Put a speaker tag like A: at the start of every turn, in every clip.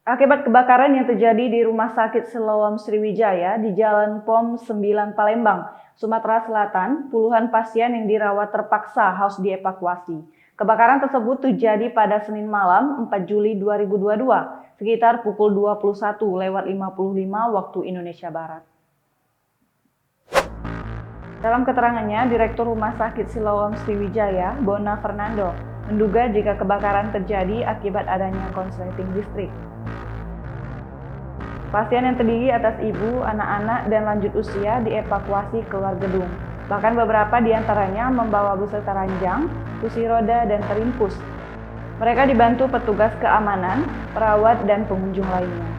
A: Akibat kebakaran yang terjadi di Rumah Sakit Siloam Sriwijaya di Jalan POM 9 Palembang, Sumatera Selatan, puluhan pasien yang dirawat terpaksa harus dievakuasi. Kebakaran tersebut terjadi pada Senin malam 4 Juli 2022, sekitar pukul 21:55 waktu Indonesia Barat. Dalam keterangannya, Direktur Rumah Sakit Siloam Sriwijaya, Bona Fernando, menduga jika kebakaran terjadi akibat adanya konsleting listrik. Pasien yang terdiri atas ibu, anak-anak, dan lanjut usia dievakuasi keluar gedung. Bahkan beberapa di antaranya membawa beserta ranjang, kursi roda, dan terimpus. Mereka dibantu petugas keamanan, perawat, dan pengunjung lainnya.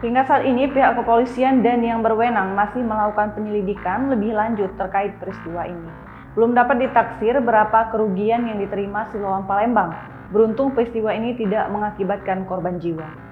A: Hingga saat ini, pihak kepolisian dan yang berwenang masih melakukan penyelidikan lebih lanjut terkait peristiwa ini. Belum dapat ditaksir berapa kerugian yang diterima Siloam Palembang. Beruntung peristiwa ini tidak mengakibatkan korban jiwa.